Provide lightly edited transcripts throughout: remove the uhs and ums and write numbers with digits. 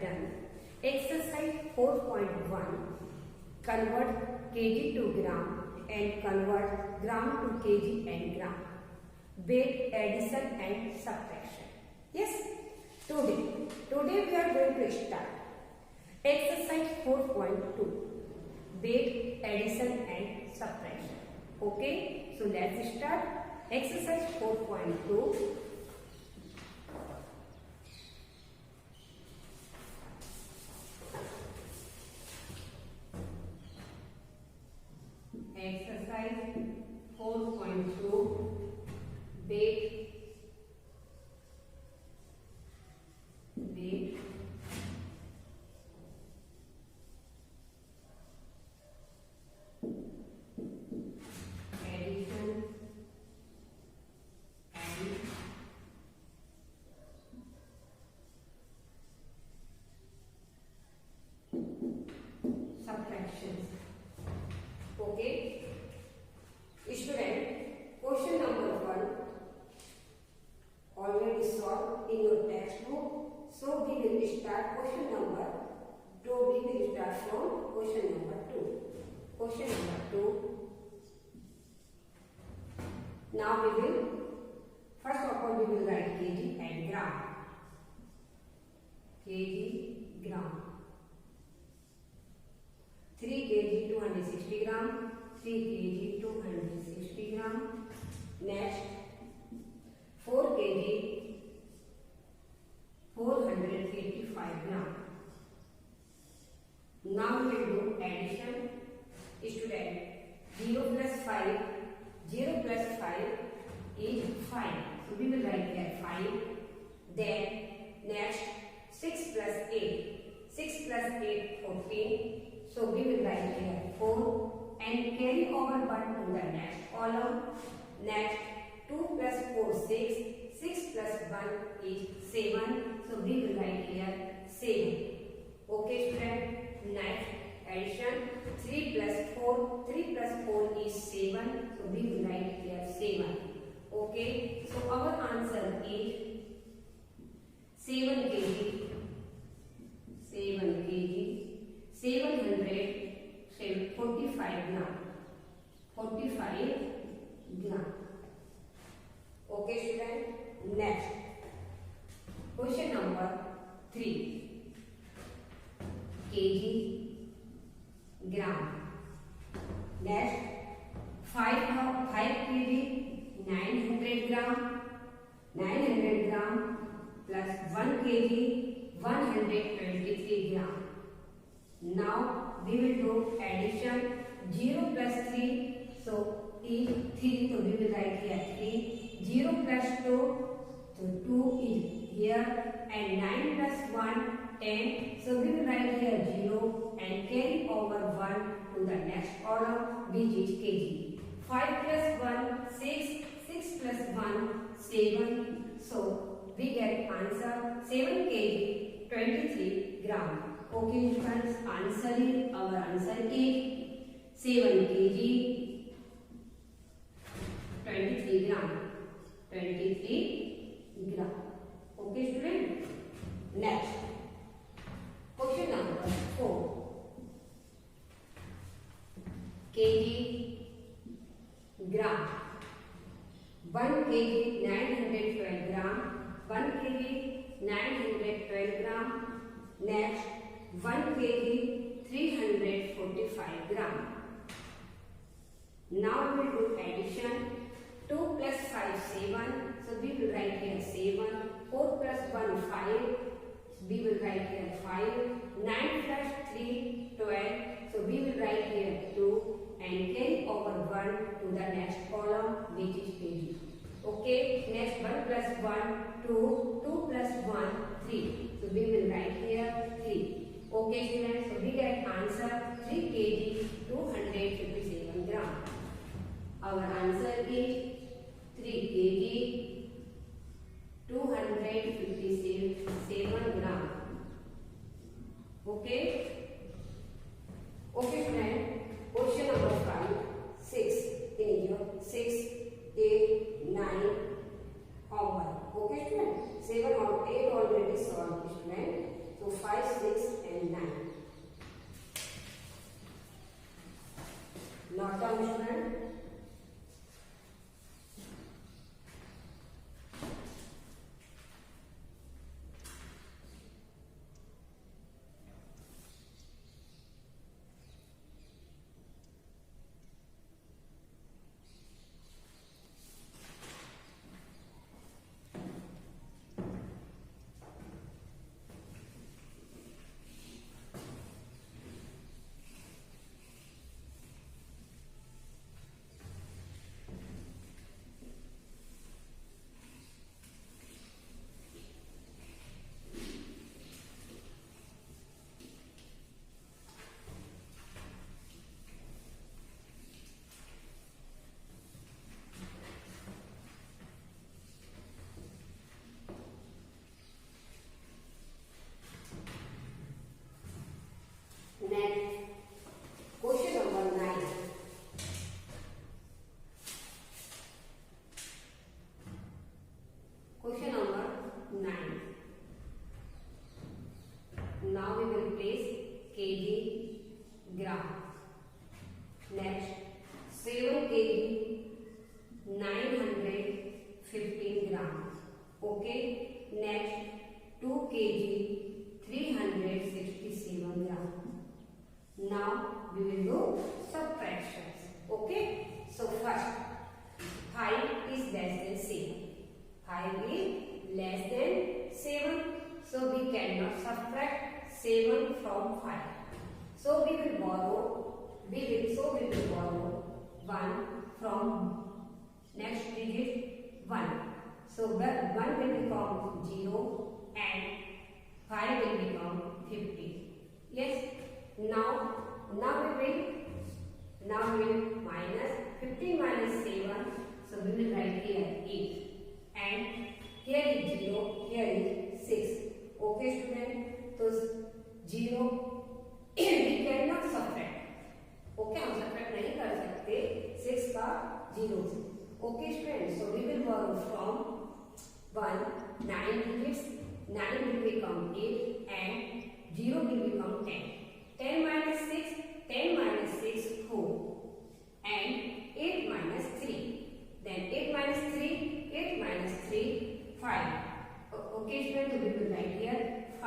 done exercise 4.1, convert kg to gram and convert gram to kg and gram. Weight addition and subtraction. Yes, today we are going to start exercise 4.2, weight addition and subtraction. Okay, so let's start exercise 4.2. Exercise 4.2, weight addition and subtractions. Okay, student, question number 1 already solved in your textbook. So we will start question number 2. We will start from question number 2. Question number 2. Now we will first of all we will write kg and gram. Kg, gram. 3 kg 260 gram. 3 kg 260 gram. Next 4 kg 485 gram. Now we will do addition. Student, 0 plus 5 is 5. So we will write here 5. Then next 6 plus 8. 6 plus 8, 14. So we will write here 4 and carry over 1 to the next column. Next 2 plus 4, 6. 6 plus 1 is 7. So we will write here 7. Okay, student. Next addition, 3 plus 4 is 7. So we will write here 7. Okay, so our answer is 7 kg 745 gram. 45 gram. Okay, student. Next question number 3, kg, gram. Next 5 kg 900 gram. 900 gram plus 1 kg 123 gram. Now we will do addition. 0 plus 3, so is 3, so we will write here 3. 0 plus 2, so 2 is here, and 9 plus 1, 10. So we will write here 0 and carry over 1 to the next column, which is kg. 5 plus 1, 6. 6 plus 1, 7. So we get answer 7 kg 23 gram. Okay, friends, our answer is 7 kg 23 gram. 23 gram. Okay, student. Next question number 4, kg, gram. 1 kg 912 gram. 1 kg 912 gram. Next 1 kg 345 gram. Now we will do addition. 2 plus 5, 7. So we will write here 7. 4 plus 1, 5. We will write here 5. 9 plus 3, 12. So we will write here 2 and carry over 1 to the next column, which is kg. Okay, next 1 plus 1, 2. 2 plus 1, 3. So we will write here 3. Okay, students, so we get answer 3 kg 257 gram. Our answer is 3 kg 257 gram. Okay. Okay, friend. Question number 5, 6 in your 6, 8, 9 homework. Okay, student. 7 or 8 already solved, student. So 5, 6. kg 915 grams. Okay. Next 2 kg 367 grams. Now we will do subtractions. Okay. So first 5 is less than 7. 5 is less than 7. So we cannot subtract 7 from 5. So we will borrow 1 from next digit 1. So 1 will become 0 and 5 will become 50. Yes. Now we will minus 15 minus 7. So we will write here 8 and here is 0, here is 6. Okay student. So 0 we cannot subtract. Okay, हम subtract नहीं कर सकते 6 का 0 से. Okay student. So we will borrow from 1 9 digits. 9 will become 8 and 0 will become 10. 10 minus 6, 10 minus 6, 4 and 8 minus 3. Then 8 minus 3, 8 minus 3, 5. Okay student, so we will write here 5.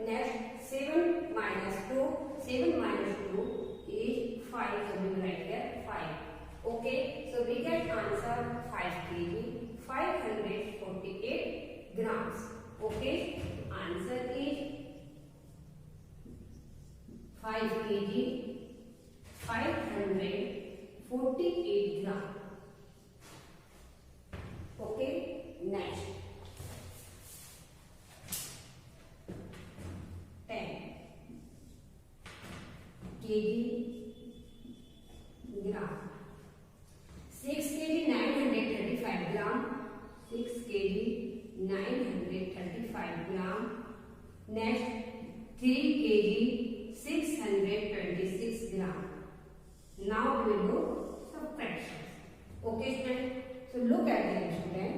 Next 7 minus 2, 7 minus 2 is 5. So we will write here 5. Okay, so we get answer 5 kg 548 grams. Okay, answer is 5 kg 548 grams. Okay, next 10 kg gram. 6 kg 935 gram. 6 kg 935 gram. Next 3 kg 626 gram. Now we will do subtractions. Okay student. So look at the student.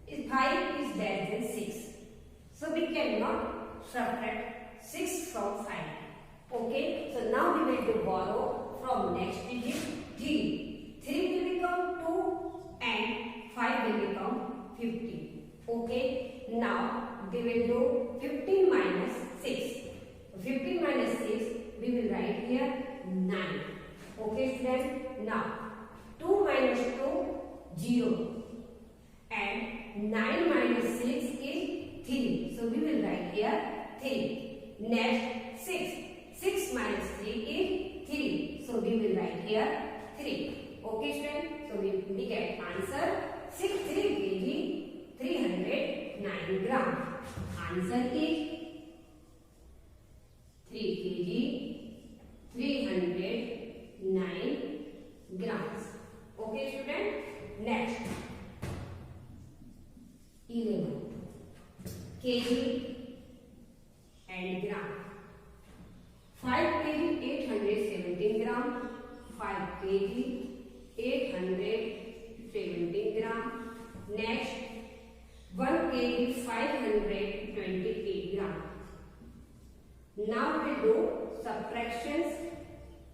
If 5 is less than 6. So we cannot subtract 6 from 5. Okay. So now we will borrow from next digit 3. 3 will become 2 and 5 will become 15. Okay. Now we will do 15 minus 6. 15 minus 6 we will write here 9. Okay student. Now 2 minus 2 0 and 9 minus 6 is 3. So we will write here 3. Next 6. 6 minus 3 is 3. So we will write here 3. Okay student. So we get answer 63 kg 309 gram. Answer is 3 kg 309 grams. Okay student. Next 11 kg and gram. 5 kg 817 gram. 5 kg 817 gram. Next 1 kg 528 gram. Now we do subtractions.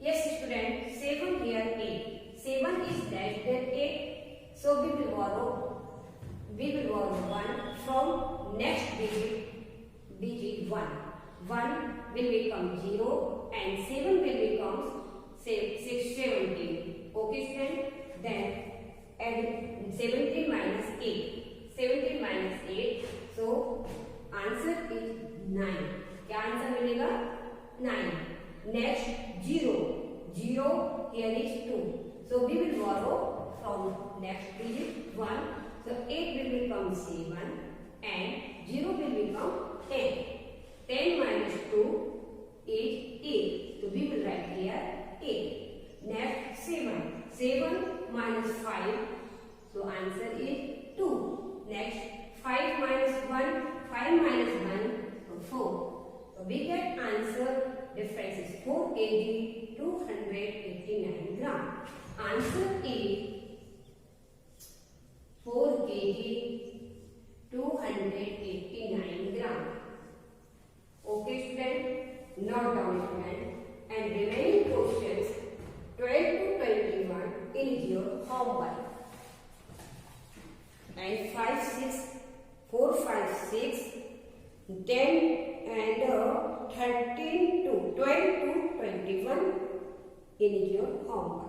Yes student, 7 here 8. 7 is less than 8. So we will borrow 1 from next digit 1. 1 will become 0 and 7 will become 17. Okay student. Then add 17 minus 8. 17 minus 8. So answer is 9. क्या answer मिलेगा 9. Next 0. 0 here is 2. So we will borrow from next digit 1. So 8 will become 7 and 0 will become 10. 10 minus 2 is 8. So we will write here 8. Next 7. 7 minus 5. So answer is 2. Next 5 minus 1. 5 minus 1. So 4. So we get answer. Difference is 4 kg 289 gram. Answer is 4 kg 289 gram. Okay student, note down student, and remaining questions 12 to 21 in your your homework. And 5, 6, 4, 5, 6, 10 and 13 to 12 to 21 in your homework.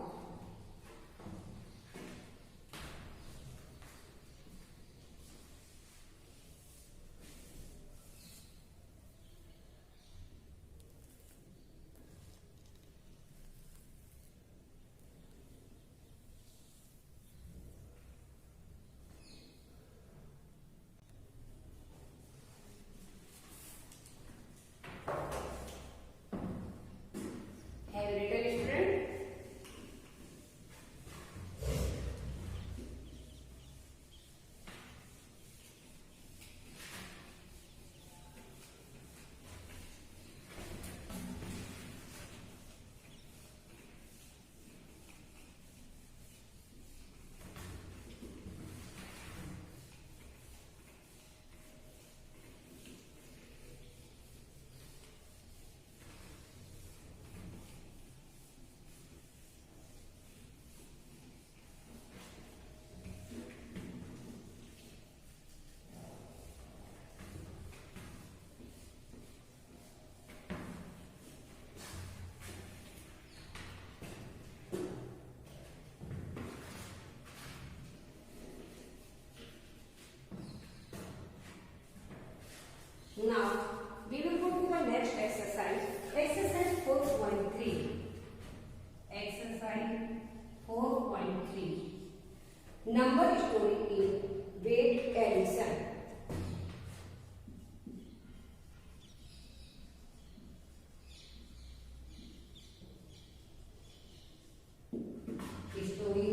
Have you written, student? Now, we will go to the next exercise. Exercise 4.3. Exercise 4.3. Number story in weight addition. Story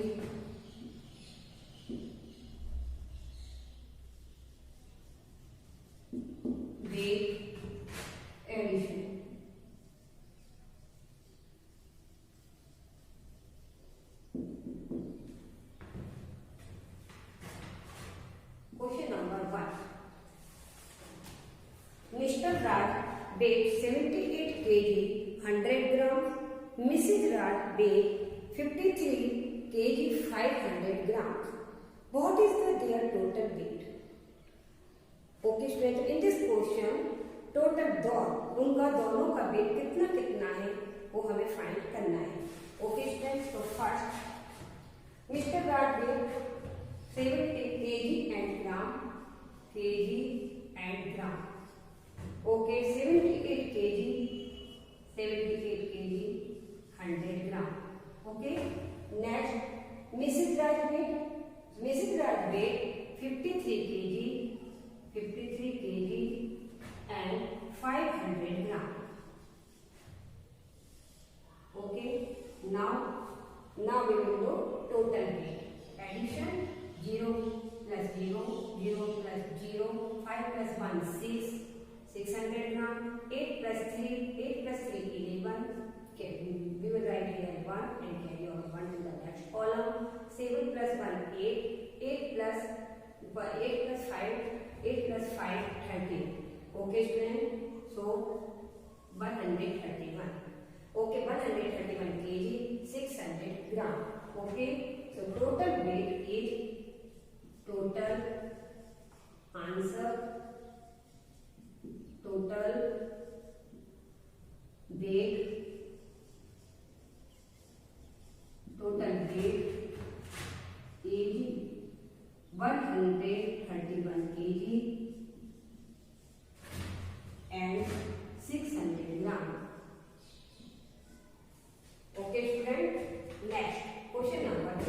weight addition. Question number 1. Mr. Raj weighed 78 kg 100 gram. Mrs. Raj weighed 53 kg 500 grams. What is their total weight? Okay student, in this question total उनका दोनों का wait कितना कितना है वो हमें find करना है. ओके स्टूडेंट, तो first Mr Raj weight 70 kg and gram. Okay, 78 kg 100 gram. ओके, next Mrs Raj weight 53 kg and 500 gram. Okay, now we will do total weight addition. 0 plus 0, 0 plus 0, 5 plus 1 6, 600 gram. 8 plus 3 11. Okay, we will write here 1 and carry on 1 to the next column. 7 plus 1 8, 8 plus 5 13. Okay student, so 131. Okay, 131 kg 600 gram. Okay, so total weight is total answer total weight is 131 kg and 600 gram. Okay student, next question number 2.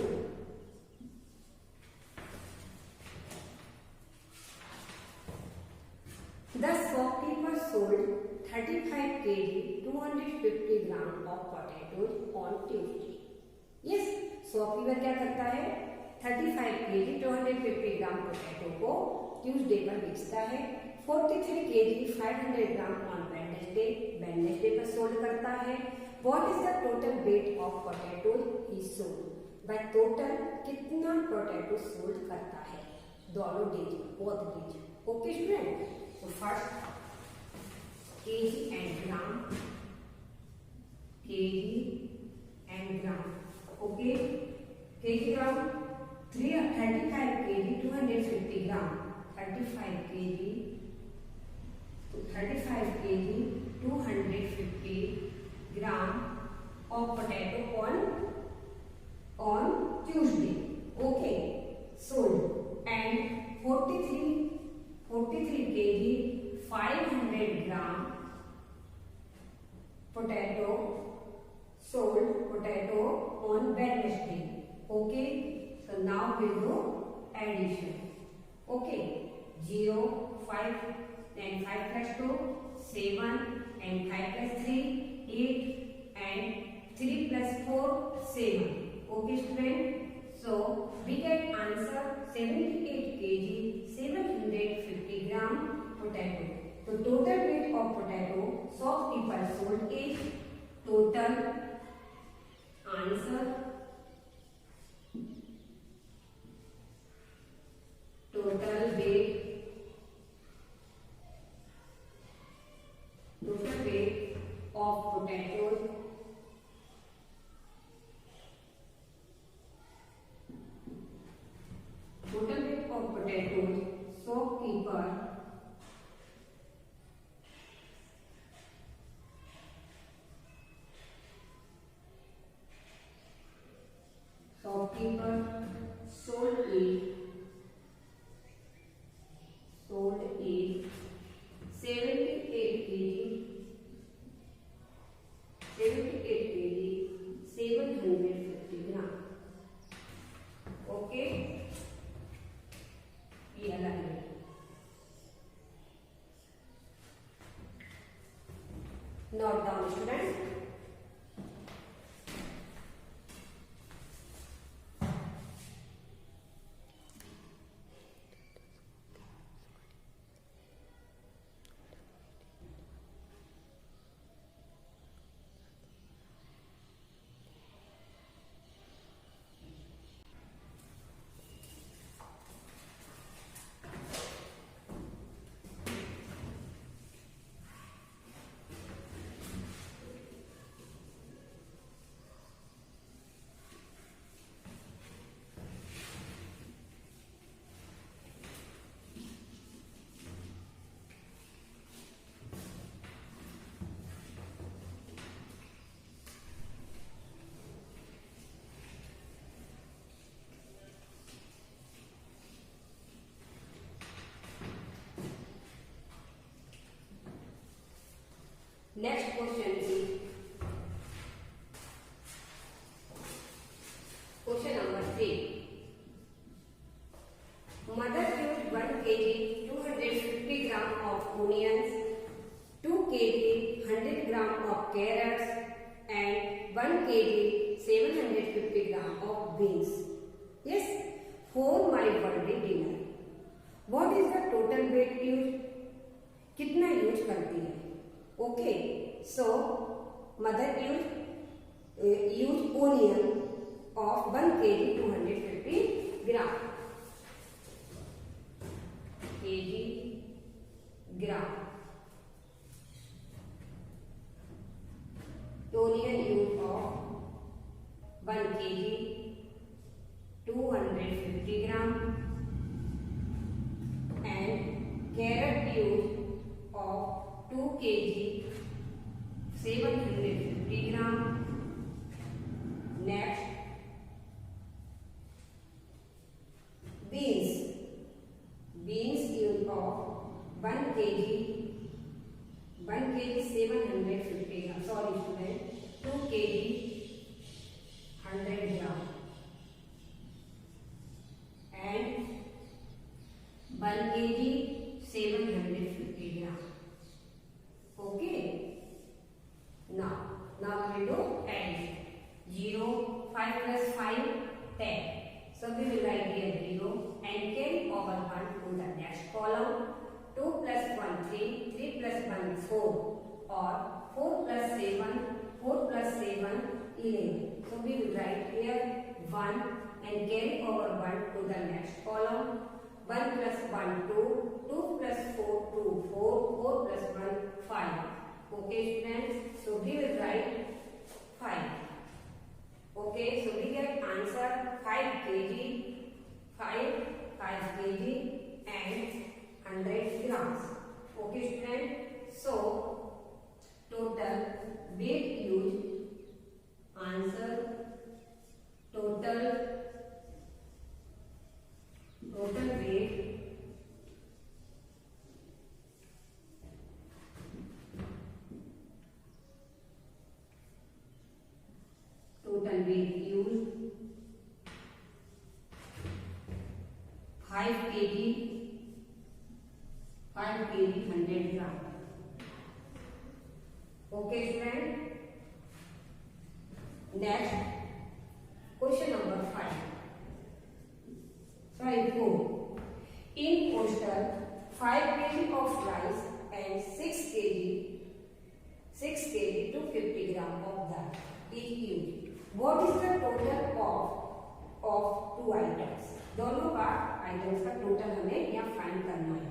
The shopkeeper sold 35 kg 250 gram of potatoes on Tuesday. Yes, shopkeeper क्या करता है, 35 kg 250 gram potato को Tuesday पर बेचता है. 43 kg 500 gram on Wednesday पर sold करता है. What is the total weight of potato he sold. By total कितना पोटैटो सोल्ड करता है दोनों days both days. Okay student, तो first kg and gram. Okay, kilogram, 35 kg, 250 gram, 35 kg, 250 gram of potato on Tuesday. Okay, sold. And 43 kg, 500 gram potato sold on Wednesday. Okay, so now we'll do addition. Okay, 0, 5 and 5 plus 2, 7 and 5 plus 3, 8 and 3 plus 4, 7. Okay student, so we get answer 78 kg, 750 gram potato. So total weight of potato shopkeeper sold is total answer of potatoes shopkeeper sold is 78 kg, 750 gram. Okay, ये अलग है. Note down students. Next question is question number 3. Mother used 1 kg 250 gram of onions, 2 kg 100 gram of carrots and 1 kg 750 gram of beans. Yes, for my birthday dinner. What is the total weight used? कितना use करती है? Okay, so mother used onion of 1 kg 250 gram. Onion used of 1 kg 250 gram and carrot used of 2 kg 750 gram. Next, beans used of 1 kg 750 gram. Sorry student, 2 kg 100 gram and 1 kg 750 gram. Okay. Now we will do addition. 0, 5 plus 5, 10. So we will write here 0 and carry over 1 to the next column. 2 plus 1, 3, 3 plus 1, 4 or 4 plus 7, 11. So we will write here 1 and carry over 1 to the next column. 1 plus 1, 2, 2 plus 4, 2, 4, 4 plus 1, 5. Okay students, so we will write 5. Okay, so we get answer 5 kg, 5 kg and 100 grams. Okay, student. So total weight used, answer total weight used 5 kg 100 gram. Okay, student. Next, question number 5. Sorry, 4. In postal, 5 kg of rice and 6 kg to 50 gram of that is used. What is the total of two items? दोनों का items का total हमें यहाँ find करना है.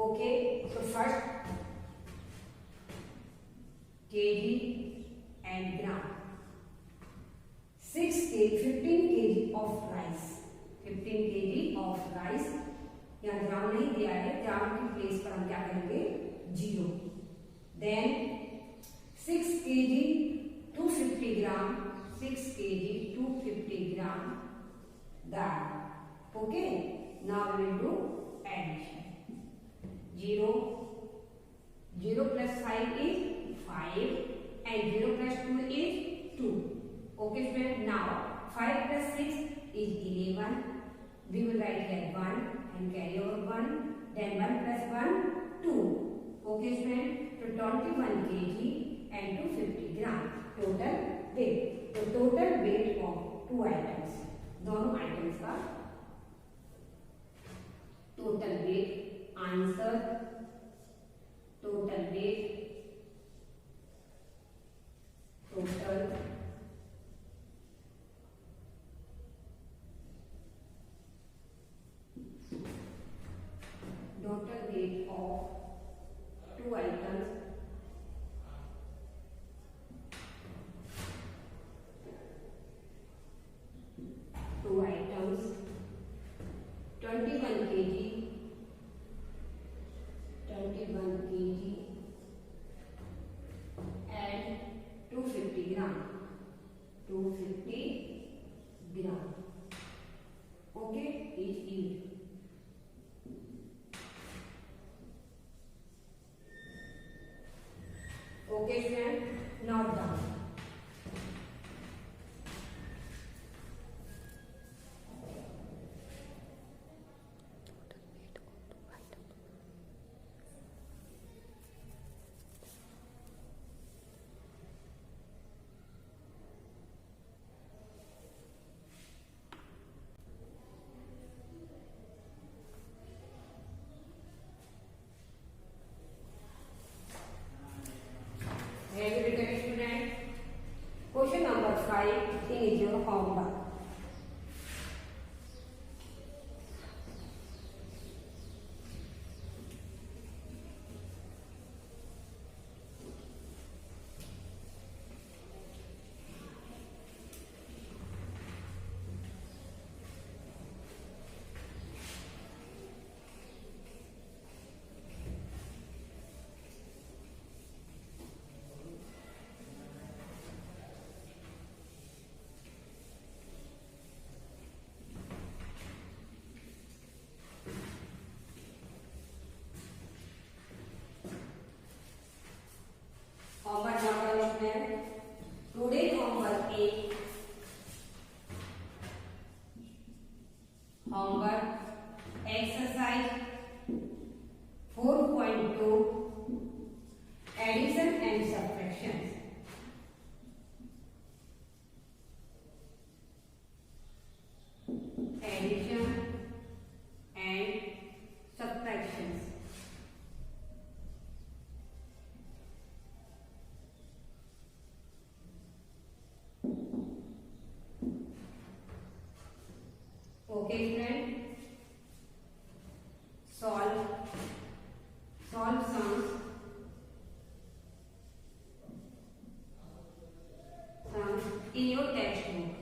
Okay, तो first kg and gram. 15 kg of rice. 15 kg of rice. यहाँ ग्राम नहीं दिया है, ग्राम की प्लेस पर हम क्या करेंगे? 0. Then 6 kg to 50 gram. 6 kg to 50 gram that. Okay, now we will do addition. 0 plus 5 is 5 and 0 plus 2 is 2. Okay, student. Now 5 plus 6 is 11. We will write here 1 and carry over 1. Then 1 plus 1 2. Okay, student. So 21 kg and 250 gram total weight. So total weight of two items. दोनों items का total weight. Answer total weight total weight of two items. Two items. 21 kg. 21 kg and 250 gram. 250 gram. Okay, each yield. Okay, student, note down. Have you written it, student? Question number 5 is your homework. Homework number student. Today homework is homework exercise 4.2 addition and subtractions. Addition and subtractions. Okay, friend. Solve sums in your textbook.